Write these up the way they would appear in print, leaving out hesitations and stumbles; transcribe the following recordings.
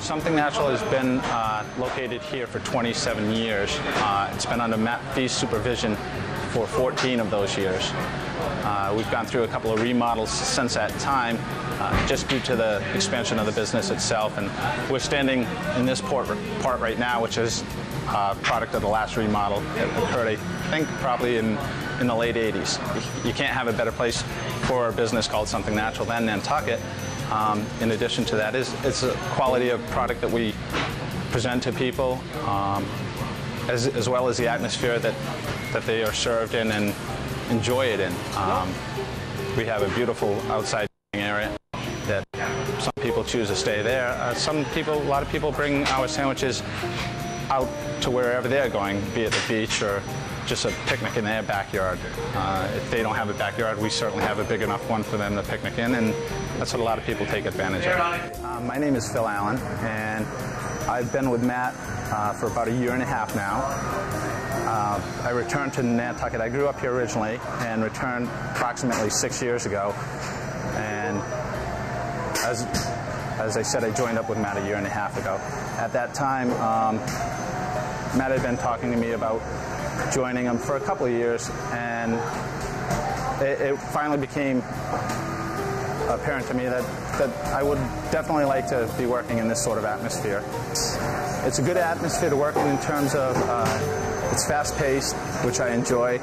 Something Natural has been located here for 27 years. It's been under Matt Fee's supervision for 14 of those years. We've gone through a couple of remodels since that time, just due to the expansion of the business itself. And we're standing in this part right now, which is a product of the last remodel. It occurred, I think, probably in the late 80s. You can't have a better place for a business called Something Natural than Nantucket. In addition to that, it's a quality of product that we present to people, as well as the atmosphere that they are served in and enjoy it in. We have a beautiful outside area that some people choose to stay there. A lot of people bring our sandwiches out to wherever they're going, be it the beach or just a picnic in their backyard. If they don't have a backyard, we certainly have a big enough one for them to picnic in, and that's what a lot of people take advantage of. My name is Phil Allen, and I've been with Matt for about a year and a half now. I returned to Nantucket. I grew up here originally and returned approximately 6 years ago. And as I said, I joined up with Matt a year and a half ago. At that time, Matt had been talking to me about joining him for a couple of years, and it finally became apparent to me that I would definitely like to be working in this sort of atmosphere. It's a good atmosphere to work in terms of it's fast-paced, which I enjoy.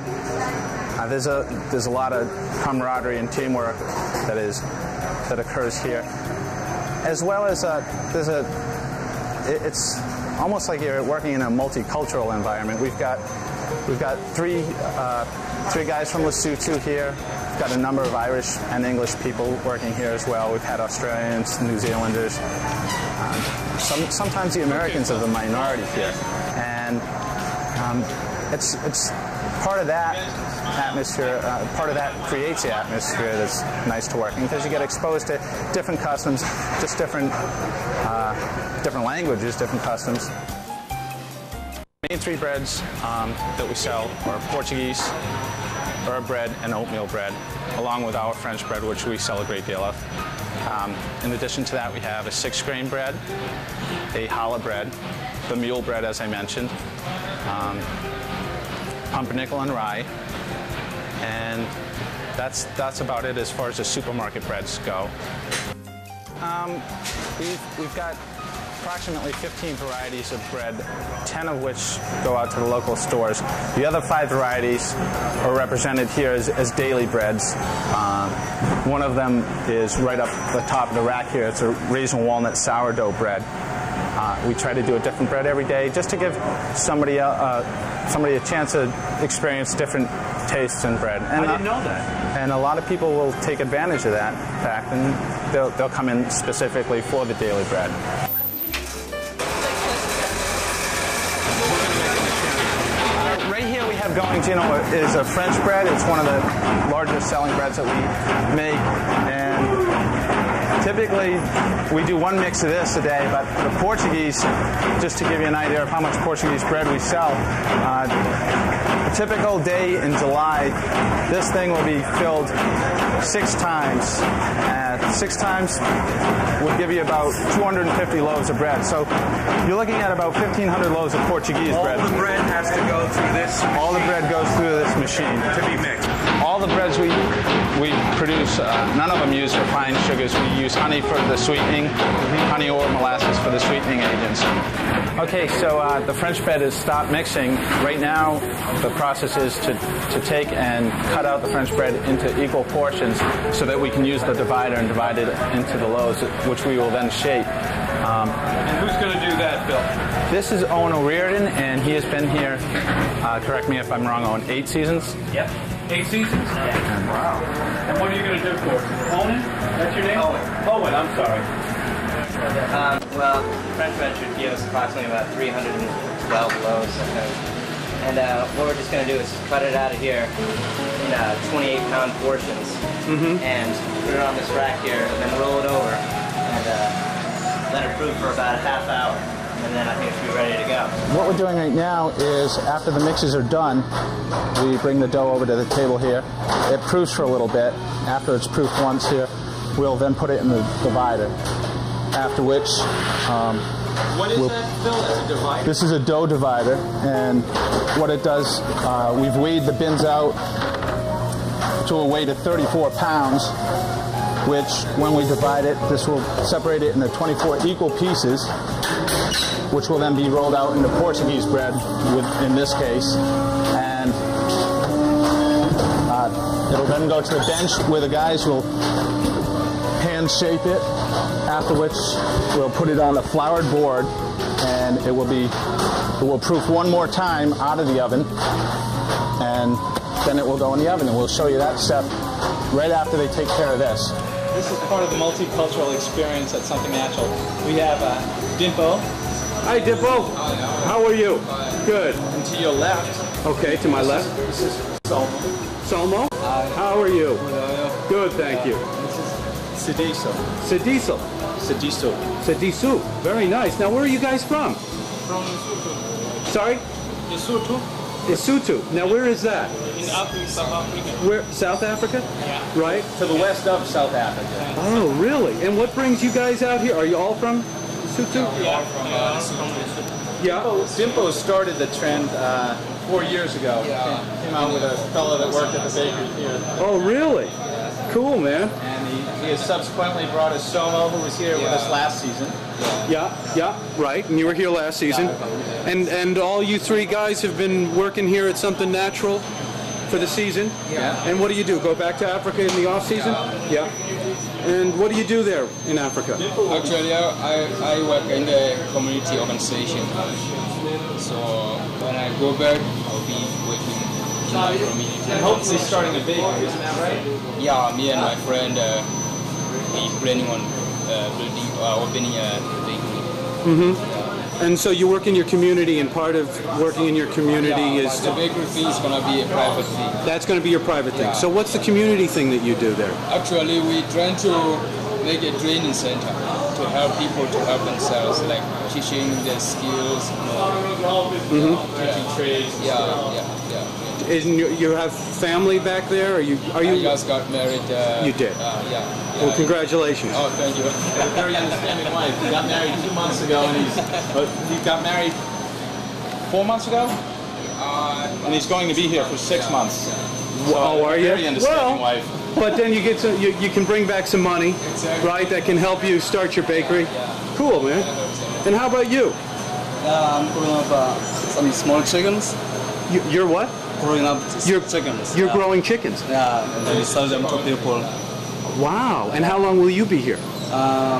There's a lot of camaraderie and teamwork that occurs here, as well as it's almost like you're working in a multicultural environment. We've got three guys from Lesotho here. We've got a number of Irish and English people working here as well. We've had Australians, New Zealanders. Sometimes the Americans are the minority here, and it's part of that atmosphere. Part of that creates the atmosphere that's nice to work in, because you get exposed to different customs, just different languages, different customs. The main three breads that we sell are Portuguese, herb bread, and oatmeal bread, along with our French bread, which we sell a great deal of. In addition to that, we have a 6-grain bread, a challah bread, the mule bread, as I mentioned, pumpernickel and rye, and that's about it as far as the supermarket breads go. We've got approximately 15 varieties of bread, 10 of which go out to the local stores. The other 5 varieties are represented here as daily breads. One of them is right up the top of the rack here. It's a raisin walnut sourdough bread. We try to do a different bread every day just to give somebody a chance to experience different tastes in bread. And, I didn't know that. And a lot of people will take advantage of that fact, and they'll come in specifically for the daily bread. Right here we have going, is a French bread. It's one of the largest selling breads that we make, and typically we do one mix of this a day, but the Portuguese, just to give you an idea of how much Portuguese bread we sell, a typical day in July, this thing will be filled 6 times. 6 times would give you about 250 loaves of bread. So you're looking at about 1,500 loaves of Portuguese bread. All the bread has to go through this machine. All the bread goes through this machine. To be mixed. All the breads we produce, none of them use refined sugars. We use honey for the sweetening, honey or molasses for the sweetening agents. Okay, so the French bread is stopped mixing. Right now, the process is to take and cut out the French bread into equal portions so that we can use the divider and divide it into the loaves, which we will then shape. And who's going to do that, Bill? This is Owen O'Riordan, and he has been here, correct me if I'm wrong, Owen, 8 seasons? Yep. 8 seasons? Yeah. Wow. And what are you going to do for us? Owen? That's your name? Owen, I'm sorry. Well, French bread should give us approximately about 312 loaves, I think. And what we're just going to do is cut it out of here in 28-pound portions, and put it on this rack here, and then roll it over, and let it proof for about a half hour, and then I think it should be ready to go. What we're doing right now is, after the mixes are done, we bring the dough over to the table here. It proofs for a little bit. After it's proofed once here, we'll then put it in the divider. after which What is that, Phil? That's a divider? this is a dough divider, and what it does, we've weighed the bins out to a weight of 34 pounds, which when we divide it, this will separate it into 24 equal pieces, which will then be rolled out into Portuguese bread, in this case, and it'll then go to the bench where the guys will hand shape it, after which we'll put it on a floured board, and it will proof one more time out of the oven, and then it will go in the oven, and we'll show you that step right after they take care of this. This is part of the multicultural experience at Something Natural. We have Dimpo. Hi, Dimpo. How are you? Good. And to your left, Okay, to my left. this is Solmo. Solmo. How are you? Good, thank you. This is Sediso. Sediso. Sediso. Sedisu. Very nice. Now, where are you guys from? From Lesotho. Sorry? Lesotho, Lesotho. Now, where is that? in Africa, South Africa. Where? South Africa? Yeah. Right? To the west of South Africa. Oh, really? And what brings you guys out here? Are you all from Lesotho? Yeah, from Lesotho. Yeah. Dimpo started the trend 4 years ago. Came out with a fellow that worked at the bakery here. Oh, really? Cool, man. And he has subsequently brought us Somo, who was here with us last season. Yeah, right. And you were here last season. And all you three guys have been working here at Something Natural for the season? Yeah. And what do you do? Go back to Africa in the off season? Yeah. And what do you do there in Africa? Actually, I work in the community organization. So when I go back, I'll be working in my community. And hopefully starting a bakery, isn't that right? Yeah, me and my friend, we planning on opening a bakery. Mm-hmm. And so you work in your community, and part of working in your community is... The bakery fee is going to be a private fee. That's going to be your private thing. So what's the community thing that you do there? Actually, we're trying to make a training center to help people to help themselves, like teaching their skills, Teaching trades. Yeah. Isn't you have family back there? Are you? I just got married. You did? Yeah. Well, congratulations. Oh, thank you. A very understanding wife. He got married 2 months ago, and he got married 4 months ago, and he's going to be here for 6 months. So Oh, are you? Very understanding wife. But then you get some, you can bring back some money, right? That can help you start your bakery. Cool, man. And how about you? I'm growing up some small chickens. You're what? Growing up You're chickens. You're growing chickens. Yeah, and we sell them to people Wow. And how long will you be here?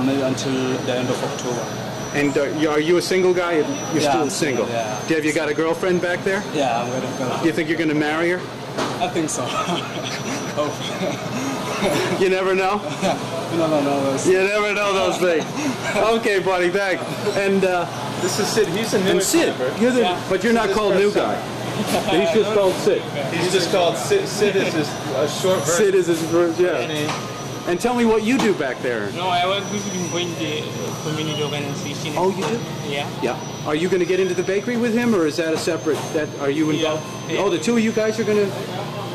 maybe until the end of October. And are you a single guy? You're Yeah, still I'm single. single, yeah. Have you got a girlfriend back there? Yeah, I'm waiting for Do you think you're going to marry her? I think so. You never know? No. You never know those things. Okay, buddy, thanks. And This is Sid. He's a new and Sid, you're the, but you're not called new guy. He's just called Sid. He's just called Sid. Sid is just a short version. Sid is his yeah. name. And tell me what you do back there. No, I was going to the community organization. Oh, you do? Yeah. Yeah. Are you going to get into the bakery with him, or is that a separate? Are you involved? Yeah. Oh, the two of you guys are going to.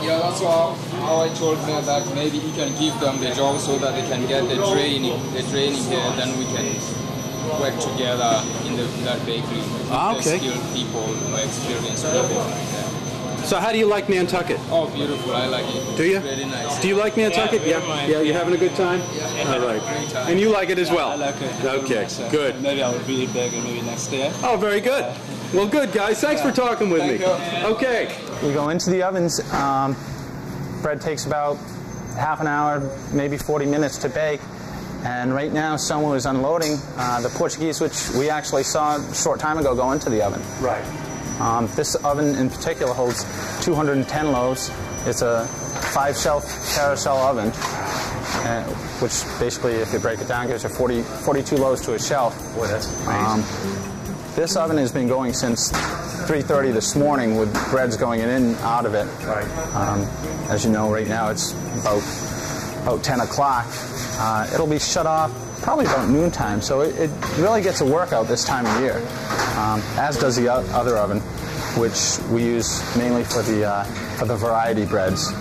Yeah, that's how I told them that maybe he can give them the job so that they can get the training here, then we can work together in that bakery. Ah, okay. The skilled people, experienced people. Yeah. So how do you like Nantucket? Oh, beautiful! I like it. Do you? Very nice. Do you like Nantucket? Yeah, very much. Yeah. You're having a good time. Yeah. All right. Great time. And you like it as well. I like it. Okay. Good. Maybe I will be back maybe next year. Oh, very good. Well, good guys. Thanks for talking with me. Okay. We go into the ovens. Bread takes about half an hour, maybe 40 minutes to bake. And right now, someone is unloading the Portuguese, which we actually saw a short time ago go into the oven. Right. This oven in particular holds 210 loaves. It's a 5-shelf carousel oven, which basically, if you break it down, gives you 42 loaves to a shelf. Boy, that's amazing. This oven has been going since 3:30 this morning with breads going in and out of it. Right. As you know, right now it's about 10 o'clock. It'll be shut off probably about noontime, so it really gets a workout this time of year, as does the other oven, which we use mainly for the variety breads.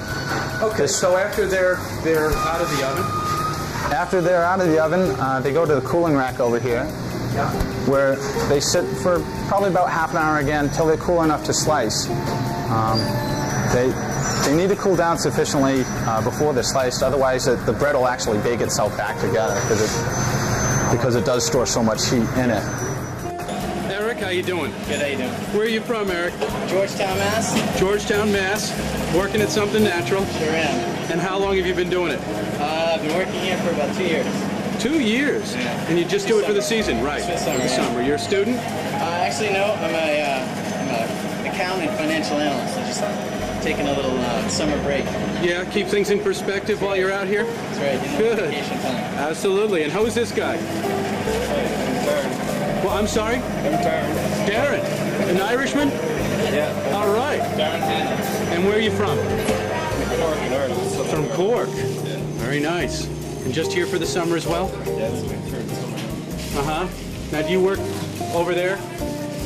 Okay. So after they're out of the oven. After they're out of the oven, they go to the cooling rack over here, where they sit for probably about half an hour again until they're cool enough to slice. They need to cool down sufficiently before they're sliced, otherwise the bread will actually bake itself back together because it does store so much heat in it. Eric, how you doing? Good, how you doing? Where are you from, Eric? Georgetown, Mass. Georgetown, Mass. Working at Something Natural. Sure am. And how long have you been doing it? I've been working here for about 2 years. 2 years? Yeah. And you just do it for the season, right? For the summer, For the summer. You're a student? Actually, no. I'm an accountant and financial analyst. I'm just taking a little summer break. Yeah, keep things in perspective while you're out here? That's right. Good. Vacation time. Absolutely. And who's this guy? Well, I'm sorry? I'm Darren. Darren. An Irishman? Yeah. All right. Darren Hannon. And where are you from? Cork in Ireland. From Cork. Very nice. And just here for the summer as well? Yeah, it's been through the summer. Uh-huh. Now, do you work over there?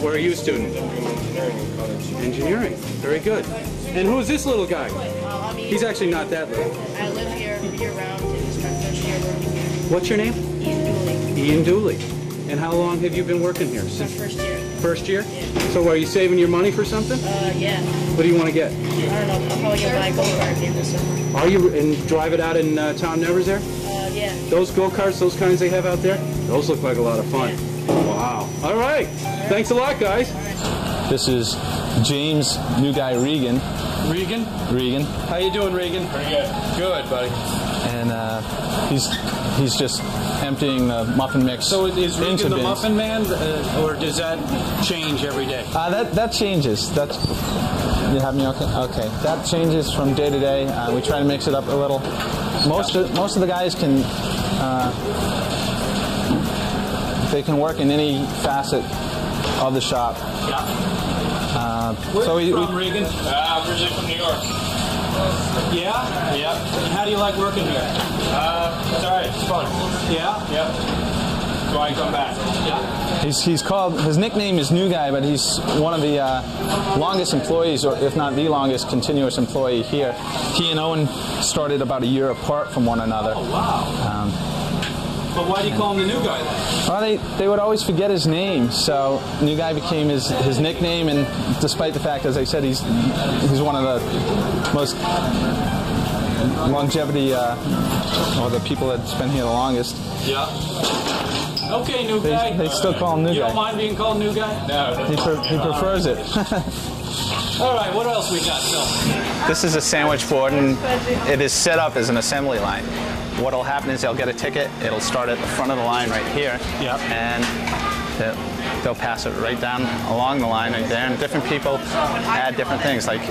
Or are you a student? I'm doing engineering in college. Engineering. Very good. And who's this little guy? I mean, He's actually not that little. I live here year-round, and it's my first year working here. What's your name? Ian Dooley. Ian Dooley. And how long have you been working here? It's my first year. First year? So are you saving your money for something? Yeah. What do you want to get? I don't know. I'm probably gonna buy a go-kart here this summer. Are you and drive it out in Tom Nevers there? Yeah. Those go-karts, those kinds they have out there? Those look like a lot of fun. Wow. All right. Thanks a lot, guys. This is James New Guy Regan. Regan? Regan. How you doing, Regan? Pretty good. Good, buddy. And he's just emptying the muffin mix. So is into Regan the bins. muffin man, or does that change every day? That changes. That's you have me okay. Okay, that changes from day to day. We try to mix it up a little. Most of the guys can they can work in any facet of the shop. Where so are you from, Regan? I'm originally from New York. Yeah? Yep. And how do you like working here? It's alright. It's fun. Yeah? Yep. Do I come back? Yeah. He's called, his nickname is New Guy, but he's one of the longest employees, or if not the longest continuous employee here. He and Owen started about a year apart from one another. Oh, wow. But why do you call him the new guy then? Well, they would always forget his name, so New Guy became his nickname, and despite the fact, as I said, he's one of the most longevity, or the people that's been here the longest. Yeah. Okay, new guy. They still call him New Guy. You don't mind being called new guy? No. He prefers it. All right, what else we got, Phil? This is a sandwich board, and it is set up as an assembly line. What'll happen is they'll get a ticket, it'll start at the front of the line right here, Yep. and they'll pass it right down along the line right there, and different people add different things, like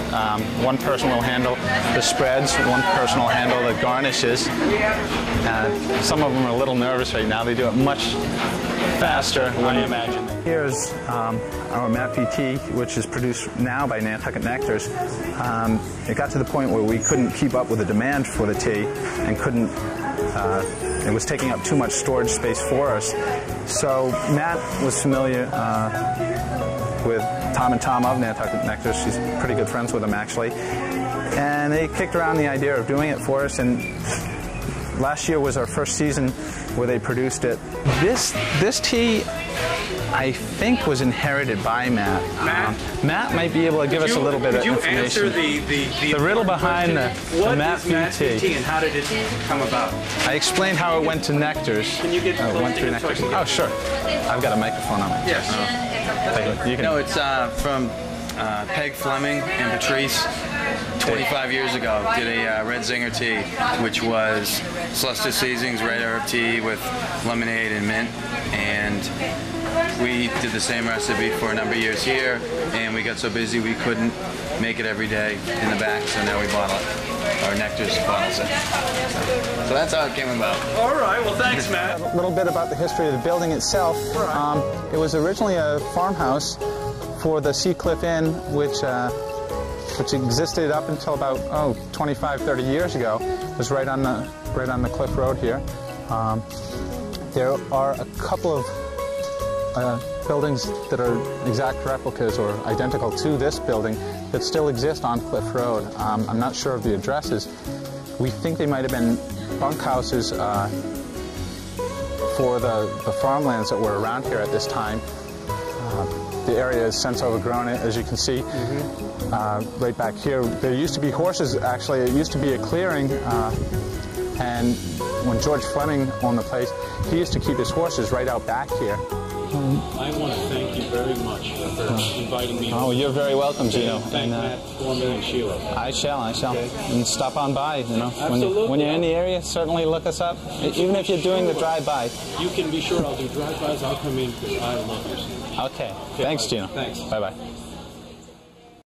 one person will handle the spreads, one person will handle the garnishes. Some of them are a little nervous right now, they do it much faster. I imagine. Here's our Matt tea, which is produced now by Nantucket Nectars. It got to the point where we couldn't keep up with the demand for the tea, and couldn't. It was taking up too much storage space for us. So Matt was familiar with Tom and Tom of Nantucket Nectars. She's pretty good friends with them, actually. And they kicked around the idea of doing it for us, and last year was our first season where they produced it. This tea, I think, was inherited by Matt. Matt might be able to give us a little bit of information. Could you answer the riddle behind the Matt tea, and how did it come about? I explained how it went to Nectars. Can you get went through Nectars? Oh, sure. I've got a microphone on me. Yes. You can. No, it's from Peg Fleming and Patrice. 25 years ago, did a Red Zinger tea, which was Celestial Seasonings red herb tea with lemonade and mint, and we did the same recipe for a number of years here, and we got so busy we couldn't make it every day in the back, so now we bottle it. Our Nectars bottles it. So that's how it came about. All right, well, thanks, Matt. A little bit about the history of the building itself. It was originally a farmhouse for the Sea Cliff Inn, which existed up until about 25, 30 years ago. It was right on the Cliff Road here. There are a couple of buildings that are exact replicas or identical to this building that still exist on Cliff Road. I'm not sure of the addresses. We think they might have been bunkhouses for the farmlands that were around here at this time. The area is since overgrown, as you can see. Right back here, there used to be horses, actually. It used to be a clearing, and when George Fleming owned the place, he used to keep his horses right out back here. I want to thank you very much for inviting me. Oh, you're very welcome, Gino. Thank Matt for me and Sheila. I shall. Okay. And stop on by, you know. Absolutely. When you're in the area, certainly look us up. Even if you're doing the drive-by. You can be sure I'll do drive-bys. I'll come in because I love your city. Okay. Thanks, Gino. Thanks. Bye-bye.